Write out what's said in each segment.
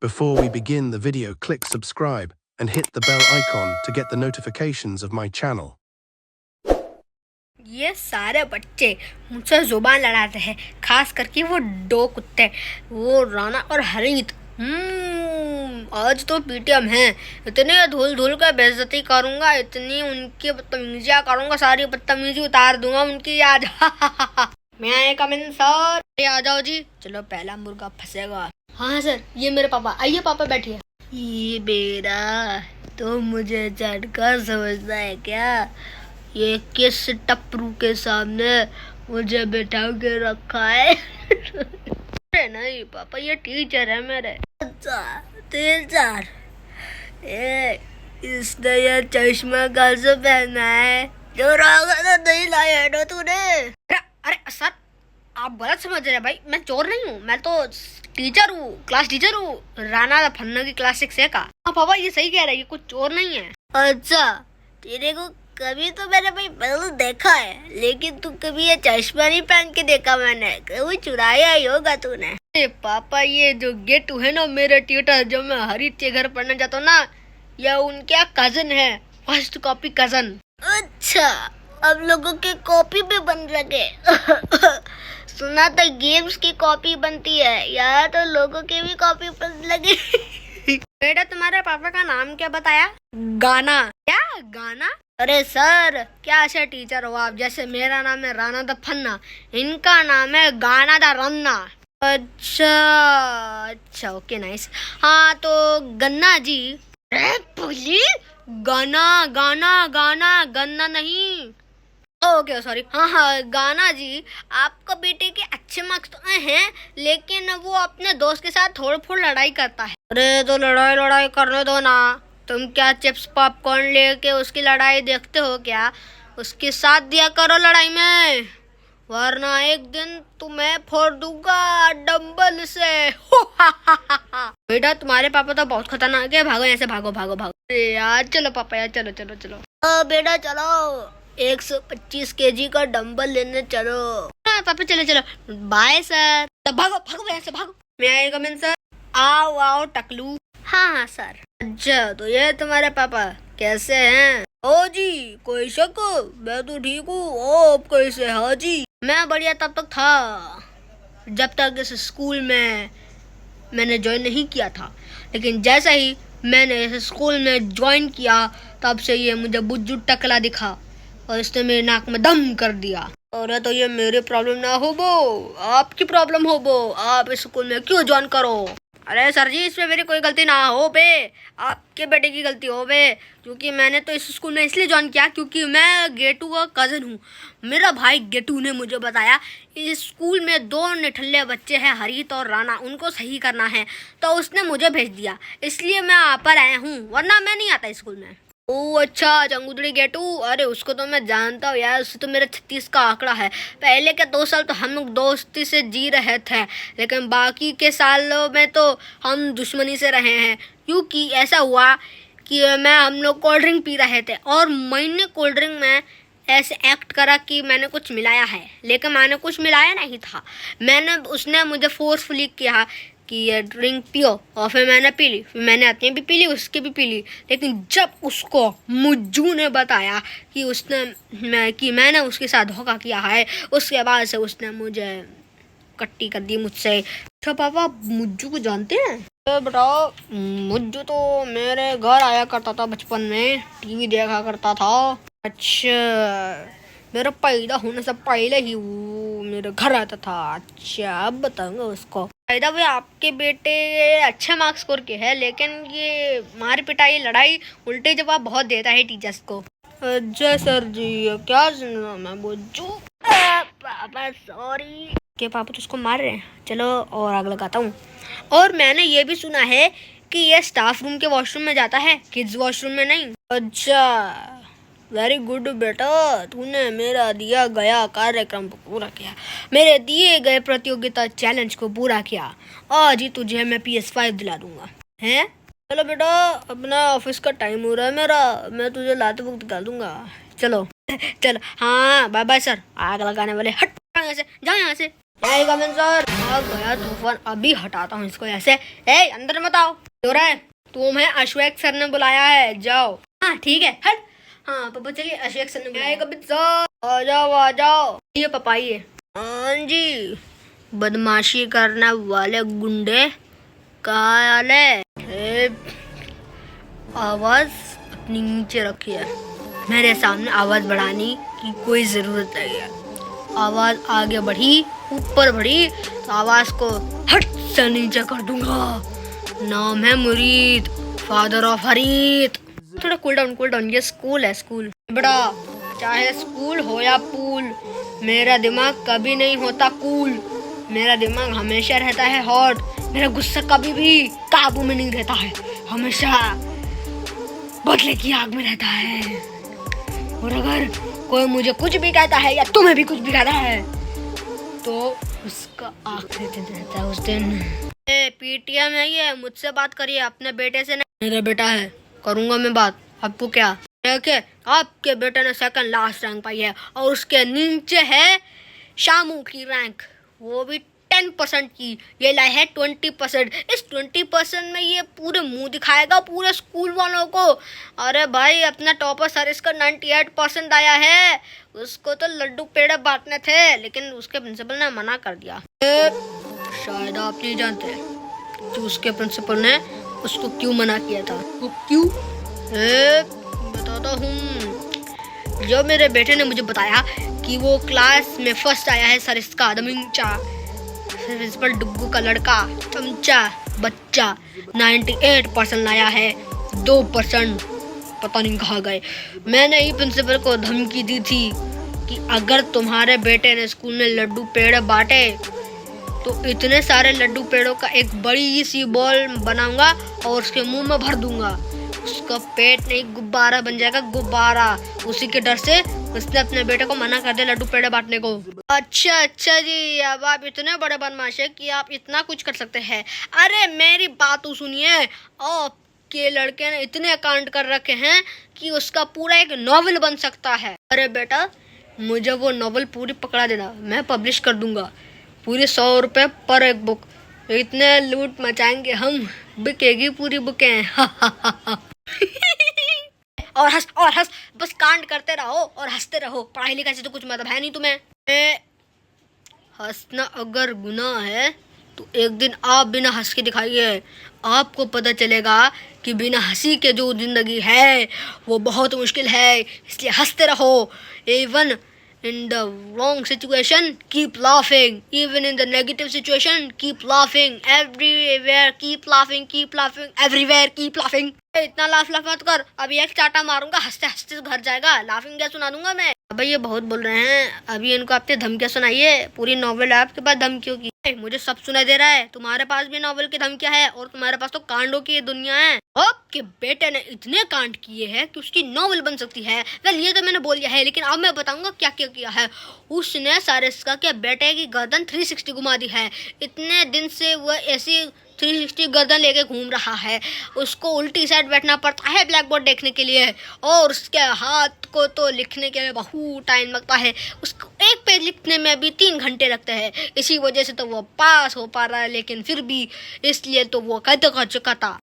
Before we begin the video, click subscribe and hit the bell icon to get the notifications of my channel. ये सारे बच्चे मुझसे जुबान लड़ाते हैं, खास करके वो दो कुत्ते, वो राना और हरीत। आज तो पीटीएम है, इतने धूल धूल का बेइज्जती करूंगा, इतनी उनकी बदतमीजियां करूंगा, सारी बदतमीजी उतार दूंगा उनकी आज। मैं आए कम इन सर, आ जाओ जी। चलो पहला मुर्गा फंसेगा। हाँ सर, ये मेरे पापा। आइए पापा बैठिए। ये बेटा तो मुझे चढ़कर समझता है क्या? ये किस टपरू के सामने मुझे बैठा के रखा है? अरे नहीं पापा, ये टीचर है मेरे। अच्छा टीचर, इसने ये चश्मा कैसे पहना है? जो रागा तो नहीं लाया है ना तूने? अरे सर, आप गलत समझ रहे हैं भाई, मैं चोर नहीं हूँ, मैं तो टीचर हूँ, क्लास टीचर हूँ, राना फन्ना की क्लास 6 का। हाँ पापा ये सही कह रहे हैं, ये कुछ चोर नहीं है। अच्छा, तेरे को कभी तो मैंने भाई पहले देखा है, लेकिन तू कभी ये चश्मा नहीं पहन के देखा मैंने, कभी चुराया ही होगा तूने। अरे पापा, ये जो गेटू है ना मेरे ट्यूटर, जो मैं हरीत के घर पढ़ने जाता हूँ ना, ये उनका कजन है, फर्स्ट कॉपी कजन। अच्छा, अब लोगों के कॉपी भी बन लगे। सुना था गेम्स की कॉपी बनती है, यार तो लोगों के भी कॉपी बन लगी। बेटा तुम्हारे पापा का नाम क्या बताया? गाना। क्या गाना? अरे सर, क्या ऐसे टीचर हो आप? जैसे मेरा नाम है राना द फन्ना, इनका नाम है गाना द रन्ना। अच्छा अच्छा, ओके नाइस। हाँ तो गन्ना जी। गाना गाना गाना, गन्ना नहीं। Okay sorry. हाँ गाना जी, आपका बेटे के अच्छे मार्क्स तो आए हैं, लेकिन वो अपने दोस्त के साथ थोड़ी फोड़ लड़ाई करता है। अरे तो लड़ाई करने दो ना, तुम क्या चिप्स पॉपकॉर्न लेके उसकी लड़ाई देखते हो क्या? उसके साथ दिया करो लड़ाई में, वरना एक दिन तुम्हें फोड़ दूंगा डंबल से। बेटा तुम्हारे पापा तो बहुत खतरनाक है, भागो यहाँ से, भागो भागो भागो। यार चलो पापा, यार चलो चलो चलो। बेटा चलो, 125 केजी का डंबल लेने चलो। हाँ पापा चलो चलो। Bye sir. भागो भागो यहाँ से, भागो। मैं आई कम इन सर? आओ आओ टकलू। हाँ सर। अच्छा तो ये तुम्हारे पापा कैसे हैं? ओ जी, कोई शक? मैं तो ठीक हूँ, आप कैसे? हाँ जी मैं बढ़िया तब तक था जब तक इस स्कूल में मैंने ज्वाइन नहीं किया था, लेकिन जैसे ही मैंने इस स्कूल में ज्वाइन किया, तब से ये मुझे बुज्जू टकला दिखा और इसने मेरे नाक में दम कर दिया। अरे तो ये मेरी प्रॉब्लम ना हो वो, आपकी प्रॉब्लम हो वो, आप इस स्कूल में क्यों ज्वाइन करो? अरे सर जी, इसमें मेरी कोई गलती ना हो बे, आपके बेटे की गलती हो बे, क्योंकि मैंने तो इस स्कूल में इसलिए ज्वाइन किया क्योंकि मैं गेटू का कज़न हूँ। मेरा भाई गेटू ने मुझे बताया इस स्कूल में 2 निठल्ले बच्चे हैं, हरीत और राना, उनको सही करना है, तो उसने मुझे भेज दिया, इसलिए मैं यहाँ पर आया हूँ, वरना मैं नहीं आता स्कूल में। ओह अच्छा, चंगुदड़ी गेटू, अरे उसको तो मैं जानता हूँ यार, उससे तो मेरा 36 का आंकड़ा है। पहले के 2 साल तो हम लोग दोस्ती से जी रहे थे, लेकिन बाकी के सालों में तो हम दुश्मनी से रहे हैं, क्योंकि ऐसा हुआ कि हम लोग कोल्ड ड्रिंक पी रहे थे और मैंने कोल्ड ड्रिंक में ऐसे एक्ट करा कि मैंने कुछ मिलाया है, लेकिन मैंने कुछ मिलाया नहीं था। उसने मुझे फोर्सफुली किया कि ये ड्रिंक पियो, और फिर मैंने पी ली, फिर मैंने अपनी भी पी ली, उसकी भी पी ली, लेकिन जब उसको मुज्जू ने बताया कि मैंने उसके साथ धोखा किया है, उसके बाद से उसने मुझे कट्टी कर दी मुझसे। अच्छा पापा, मुज्जू को जानते हैं? बेटा मुज्जू तो मेरे घर आया करता था बचपन में, टीवी देखा करता था। अच्छा, मेरा पैदा होने से पहले ही वो मेरे घर आता था। अच्छा अब बताऊंगा उसको। पैदा हुए आपके बेटे अच्छे मार्क्स स्कोर के है, लेकिन ये मार पिटाई लड़ाई उल्टे जवाब बहुत देता है टीचर्स को। अच्छा सर जी, क्या सुना मैं बुज्जू? पापा सॉरी। के पापा तो उसको मार रहे हैं, चलो और आग लगाता हूँ। और मैंने ये भी सुना है कि ये स्टाफ रूम के वॉशरूम में जाता है, किड्स वॉशरूम में नहीं। अच्छा वेरी गुड बेटा, तूने मेरा दिया गया कार्यक्रम को पूरा किया, मेरे दिए गए प्रतियोगिता चैलेंज को पूरा किया। आज ही तुझे मैं PS5 दिला दूंगा। हैं? चलो बेटा, अपना ऑफिस का टाइम हो रहा है मेरा, मैं तुझे लाते वक्त दिखा दूंगा। चलो चलो। हाँ बाय बाय सर। आग लगाने वाले, हट यहाँ से, जाओ यहाँ से। जय कमिन सर। आ गया तूफान, अभी हटाता हूँ इसको ऐसे। ए अंदर मत आओ। क्यों रहा है? तुम्हें अश्वेक सर ने बुलाया है, जाओ। हाँ ठीक है, हट। हाँ पापा चलिए, अश्वेक सर ने बुलाया। कमिन सर, आ जाओ आ जाओ। ये पापा ही है। हाँ जी, बदमाशी करने वाले गुंडे कहाँ वाले? आवाज अपनी नीचे रखिए, मेरे सामने आवाज बढ़ाने की कोई जरूरत नहीं है। आवाज आगे बढ़ी, ऊपर बढ़ी तो आवाज को हट से नीचे कर दूंगा। नाम है मुरीद, फादर ऑफ हरीत। थोड़ा कूल डाउन, ये स्कूल है, स्कूल बड़ा। चाहे स्कूल हो या पूल, मेरा दिमाग कभी नहीं होता कूल। मेरा दिमाग हमेशा रहता है हॉट। मेरा गुस्सा कभी भी काबू में नहीं रहता है, हमेशा बदले की आग में रहता है। और अगर कोई मुझे कुछ भी कहता है या तुम्हें भी कुछ भी कहता है तो उसका आखिरी दिन रहता है उस दिन। पीटीएम है ये, मुझसे बात करिए, अपने बेटे से नहीं। मेरा बेटा है, करूंगा मैं बात। आपको क्या? देखिए, आपके बेटे ने सेकंड लास्ट रैंक पाई है और उसके नीचे है शामू की रैंक, वो भी 10% की। ये लाई है 20%। इस 20% में ये पूरे मुंह दिखाएगा पूरे स्कूल वालों को। अरे भाई, अपना टॉपर सर इसका 98% आया है। उसको तो लड्डू पेड़े बांटने थे, लेकिन उसके प्रिंसिपल ने मना कर दिया। शायद आप नहीं जानते कि उसके प्रिंसिपल ने उसको क्यों मना किया था। वो क्यों? बताता हूँ। जब मेरे बेटे ने मुझे बताया कि वो क्लास में फर्स्ट आया है, सर इसका दमिंचा, प्रिंसिपल डुग्गू का लड़का, चमचा बच्चा 98% लाया है, 2% पता नहीं कहाँ गए। मैंने ही प्रिंसिपल को धमकी दी थी कि अगर तुम्हारे बेटे ने स्कूल में लड्डू पेड़ बांटे तो इतने सारे लड्डू पेड़ों का एक बड़ी सी बॉल बनाऊंगा और उसके मुंह में भर दूंगा। उसका पेट नहीं गुब्बारा बन जाएगा, गुब्बारा। उसी के डर से उसने अपने बेटे को मना कर दिया लड्डू पेड़े बांटने को। अच्छा जी, अब आप इतने बड़े बदमाश है कि आप इतना कुछ कर सकते हैं। अरे मेरी बात तो सुनिए, आपके लड़के ने इतने कांड कर रखे हैं कि उसका पूरा एक नॉवेल बन सकता है। अरे बेटा, मुझे वो नॉवेल पूरी पकड़ा देना, मैं पब्लिश कर दूंगा। पूरे 100 रुपए पर एक बुक। इतने लूट मचाएंगे हम, बिकेगी पूरी बुकें। और हंस, बस कांड करते रहो और हंसते रहो। पढ़ाई लिखाई से तो कुछ मतलब है नहीं तुम्हें। हंसना अगर गुनाह है तो एक दिन आप बिना हंस के दिखाइए, आपको पता चलेगा कि बिना हंसी के जो जिंदगी है वो बहुत मुश्किल है। इसलिए हंसते रहो। Even in the wrong situation, keep laughing. Even in the negative situation, keep laughing. Everywhere, keep laughing, everywhere, keep laughing. इतना लाफ मत कर, अभी एक चाटा मारूंगा, हंसते हंसते घर जाएगा। लाफिंग क्या सुना दूंगा मैं। अबे ये बहुत बोल रहे हैं, अभी इनको आपने धमकियां सुनाइए। पूरी नॉवेल है आपके पास धमकियों की। मुझे सब सुनाई दे रहा है। तुम्हारे पास भी नॉवेल की धमकियां है और तुम्हारे पास तो कांडों की दुनिया है। आपके बेटे ने इतने कांड किए हैं कि उसकी नॉवेल बन सकती है। वेल, ये तो मैंने बोल दिया है, लेकिन अब मैं बताऊंगा क्या क्या किया है। उसने सारिस्का के बेटे की गर्दन 360 घुमा दी है। इतने दिन से वह ऐसी 360 गर्दन लेके घूम रहा है। उसको उल्टी साइड बैठना पड़ता है ब्लैक बोर्ड देखने के लिए, और उसके हाथ को तो लिखने के लिए बहुत टाइम लगता है। उसको एक पेज लिखने में भी 3 घंटे लगते हैं। इसी वजह से तो वो पास हो पा रहा है, लेकिन फिर भी इसलिए तो वो कैद कर चुका था।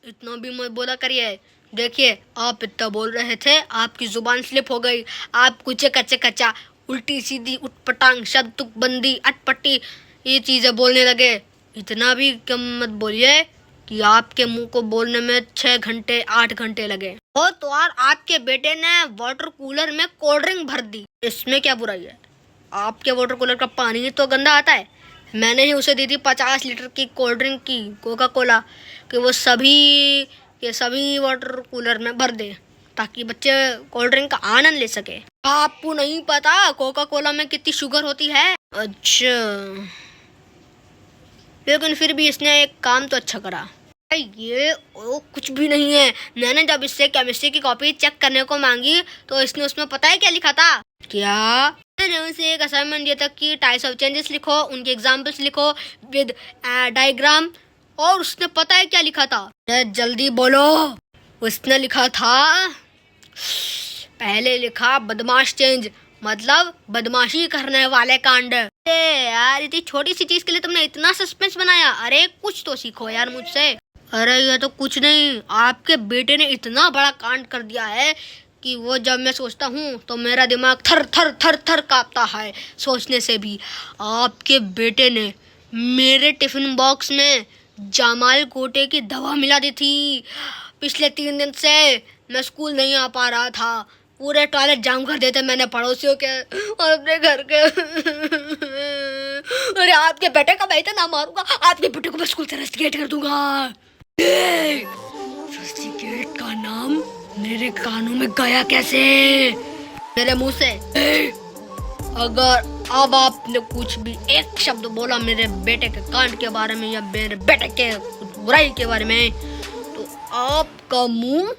इतना भी मत बोला करिए। देखिए, आप इतना बोल रहे थे, आपकी जुबान स्लिप हो गई। आप कुछ कच्चा उल्टी सीधी उटपटांग शब्द तुकबंदी अटपटी ये चीजें बोलने लगे। इतना भी कम मत बोलिए कि आपके मुंह को बोलने में 6 घंटे 8 घंटे लगे। और तो यार, आपके बेटे ने वाटर कूलर में कोल्ड ड्रिंक भर दी, इसमें क्या बुराई है? आपके वाटर कूलर का पानी तो गंदा आता है। मैंने ही उसे दी थी 50 लीटर की कोल्ड ड्रिंक की कोका कोला, कि वो सभी के सभी वाटर कूलर में भर दे ताकि बच्चे कोल्ड ड्रिंक का आनंद ले सके। आपको नहीं पता कोका कोला में कितनी शुगर होती है? अच्छा, लेकिन फिर भी इसने एक काम तो अच्छा करा। ये कुछ भी नहीं है। मैंने जब इससे केमिस्ट्री की कॉपी चेक करने को मांगी तो इसने उसमें पता है क्या लिखा था? क्या? मैंने उसे एक असाइनमेंट दिया था कि टाइप्स ऑफ चेंजेस लिखो, उनके एग्जांपल्स लिखो विद डायग्राम, और उसने पता है क्या लिखा था? जल्दी बोलो। उसने लिखा था, पहले लिखा बदमाश चेंज, मतलब बदमाशी करने वाले कांड। यार इतनी छोटी सी चीज के लिए तुमने इतना सस्पेंस बनाया। अरे कुछ तो सीखो यार मुझसे। अरे ये तो कुछ नहीं, आपके बेटे ने इतना बड़ा कांड कर दिया है कि वो जब मैं सोचता हूँ तो मेरा दिमाग थर थर थर थर कांपता है सोचने से भी। आपके बेटे ने मेरे टिफिन बॉक्स में जमाल कोटे की दवा मिला दी थी। पिछले 3 दिन से मैं स्कूल नहीं आ पा रहा था, पूरे टॉयलेट जाम कर देते मैंने पड़ोसियों के और अपने घर के। अरे आपके बेटे का मैं इतना मारूंगा, आपके बेटे को मैं स्कूल से रस्टिकेट कर दूंगा। रस्टिकेट का नाम मेरे कानों में गया कैसे मेरे मुंह से? अगर अब आपने कुछ भी एक शब्द बोला मेरे बेटे के कांड के बारे में या मेरे बेटे के बुराई के बारे में तो आपका मुंह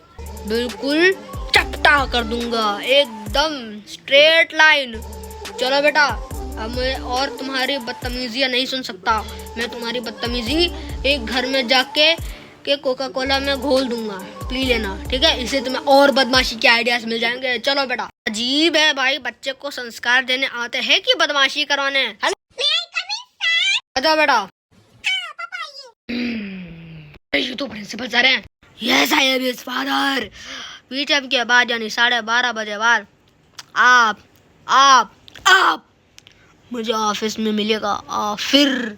बिल्कुल चपटा कर दूंगा, एकदम स्ट्रेट लाइन। चलो बेटा, अब मैं और तुम्हारी बदतमीजियां नहीं सुन सकता। मैं तुम्हारी बदतमीजी एक घर में जाके के कोका कोला में घोल दूंगा, पी लेना, ठीक है? इससे तुम्हें और बदमाशी के आइडियाज मिल जाएंगे। चलो बेटा। अजीब है भाई, बच्चे को संस्कार देने आते हैं कि बदमाशी करवाने। अच्छा बेटा। ये तो प्रिंसिपल सर हैं। Yes I am his father. PTM के बाद यानी 12:30 बजे बाद आप मुझे ऑफिस में मिलेगा और फिर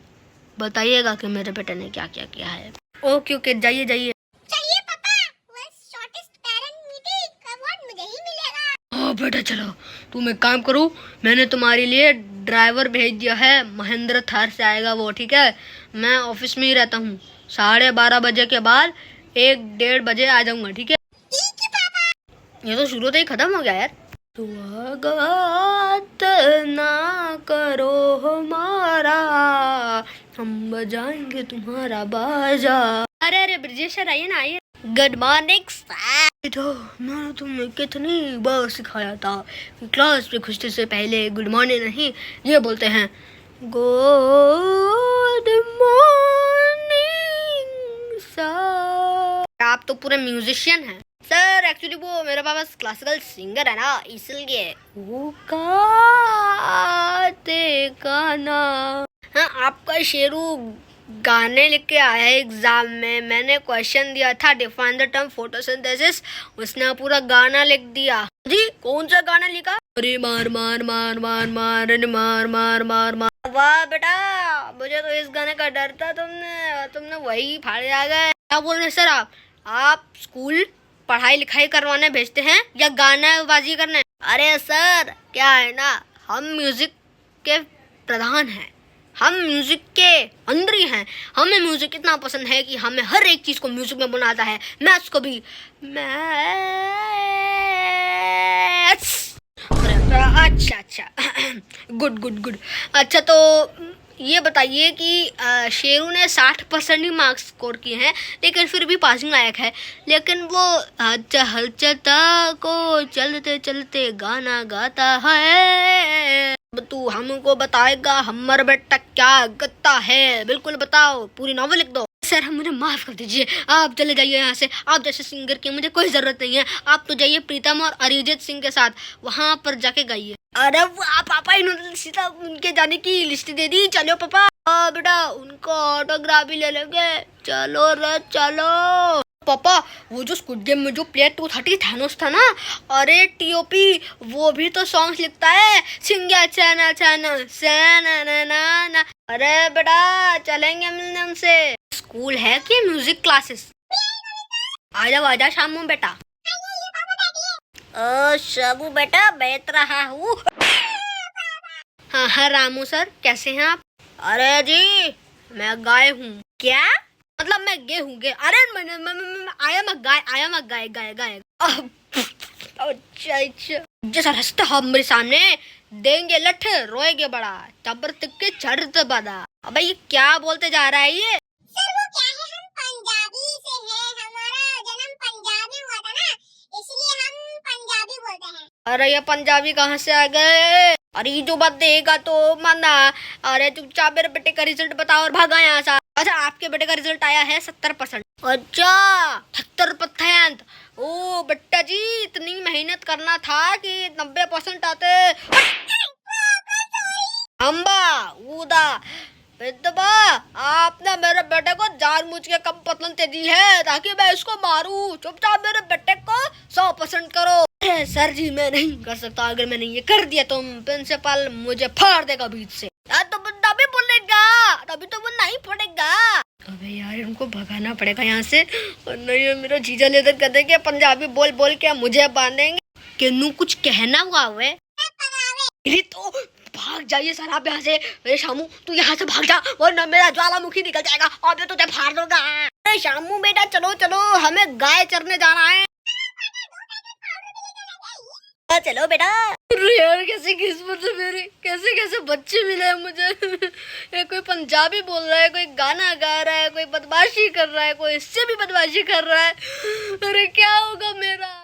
बताइएगा कि मेरे बेटे ने क्या क्या किया है। ओके ओके, जाइए जाइए। चाहिए पापा, वो शॉर्टेस्ट पेरेंट मीटिंग अवार्ड मुझे ही मिलेगा। ओ बेटा चलो, तुम एक काम करो, मैंने तुम्हारे लिए ड्राइवर भेज दिया है, महेंद्र थार से आएगा वो, ठीक है? मैं ऑफिस में ही रहता हूँ, 12:30 बजे के बाद 1-1:30 बजे आ जाऊंगा, ठीक है? ठीक है पापा। ये तो शुरू से ही खत्म हो गया यार। स्वागत ना करो हमारा, हम बजाएंगे तुम्हारा बाजा। अरे अरे ब्रिजेश सर आइए ना, आइए। Good morning sir. तो मैंने तुम्हें कितनी बार सिखाया था कि क्लास में घुसने से पहले गुड मॉर्निंग नहीं, ये बोलते हैं गुड मॉर्निंग सर। आप तो पूरे म्यूजिशियन हैं सर। एक्चुअली वो मेरे पास क्लासिकल सिंगर है ना, इसलिए वो गाते गाना। हाँ, आपका शेरू गाने लिख के आया है एग्जाम में। मैंने क्वेश्चन दिया था डिफाइन द टर्म फोटोसिंथेसिस, उसने पूरा गाना लिख दिया। जी कौन सा गाना लिखा? अरे मार मार मार मार मार मार मार मार मार। वाह बेटा, मुझे तो इस गाने का डर था, तुमने वही फाड़े आ गए। क्या बोल रहे सर आप स्कूल पढ़ाई लिखाई करवाने भेजते हैं या गाना बाजी करने? अरे सर क्या है ना, हम म्यूजिक के प्रधान हैं, हम म्यूजिक के अंदर ही हैं। हमें म्यूजिक इतना पसंद है कि हमें हर एक चीज को म्यूजिक में बनाता है। मैथ्स को भी। मैथ्स। अच्छा गुड गुड गुड। अच्छा तो ये बताइए कि शेरू ने 60% ही मार्क्स स्कोर किए हैं, लेकिन फिर भी पासिंग लायक है। लेकिन वो हलचता को चलते चलते गाना गाता है। तू हमको बताएगा हमारा बेटा क्या गत्ता है? बिल्कुल बताओ, पूरी नॉवल लिख दो। सर मुझे माफ कर दीजिए, आप चले जाइए यहाँ से। आप जैसे सिंगर की मुझे कोई जरूरत नहीं है। आप तो जाइए प्रीतम और अरिजीत सिंह के साथ, वहाँ पर जाके गाइए। अरे वाह पापा, इन्होंने सीधा उनके जाने की लिस्ट दे दी। चलो पापा। बेटा उनको ऑटोग्राफ भी ले लेंगे। चलो रे चलो। पापा वो जो स्क्विड गेम में जो प्लेयर 230 थैनोस था ना, अरे टीओपी वो भी तो सॉन्ग्स लिखता है। सिंगा चना चना सना ना ना। अरे बेटा चलेंगे मिलने उनसे। स्कूल है कि म्यूजिक क्लासेस? आजा शामू बेटा। ओ शामू बेटा बैठ रहा हूँ। हाँ रामू सर कैसे हैं आप? अरे जी मैं गाय हूँ। क्या मतलब? मैं गे हूँ गे? अरे आई एम अ गाय। अच्छा जैसा हंसते हो मेरे सामने देंगे लठ, रोएगे बड़ा, चबर तक के चढ़ बड़ा। अबे ये क्या बोलते जा रहा है ये? सर वो क्या है, हम पंजाबी से हैं, हमारा जन्म पंजाब में हुआ था ना, इसलिए हम पंजाबी बोलते हैं। अरे ये पंजाबी कहाँ से आ गए? अरे जो बात देगा तो माना। अरे चुपचाप मेरे बेटे का रिजल्ट बताओ और भागा यहाँ से। अच्छा आपके बेटे का रिजल्ट आया है 70%। अच्छा 70%। ओ बट्टा जी, इतनी मेहनत करना था कि 90% आते। अम्बा ऊदा विधवा, आपने मेरे बेटे को जानबूझ के कम पतलन दे दी है ताकि मैं इसको मारूं। चुपचाप मेरे बेटे को 100% करो। सर जी मैं नहीं कर सकता, अगर मैंने ये कर दिया तो प्रिंसिपल मुझे फाड़ देगा बीच से। तो बंदा भी बोलेगा, तभी तो वो नहीं पड़ेगा। अबे यार इनको भगाना पड़ेगा यहाँ से, वरना ये मेरा जीजा लेकर कर देंगे, पंजाबी बोल बोल के मुझे बांधेंगे। केनू कुछ कहना हुआ है? तो भाग जाइए सर आप यहाँ से। अरे शामू तू यहाँ से भाग जा, वरना मेरा ज्वालामुखी निकल जाएगा और मैं तुझे फाड़ दूंगा। अरे शामू बेटा चलो चलो, हमें गाय चरने जाना है। चलो बेटा। अरे यार कैसी किस्मत है मेरी, कैसे कैसे बच्चे मिले हैं मुझे। ये कोई पंजाबी बोल रहा है, कोई गाना गा रहा है, कोई बदमाशी कर रहा है, कोई इससे भी बदमाशी कर रहा है। अरे क्या होगा मेरा।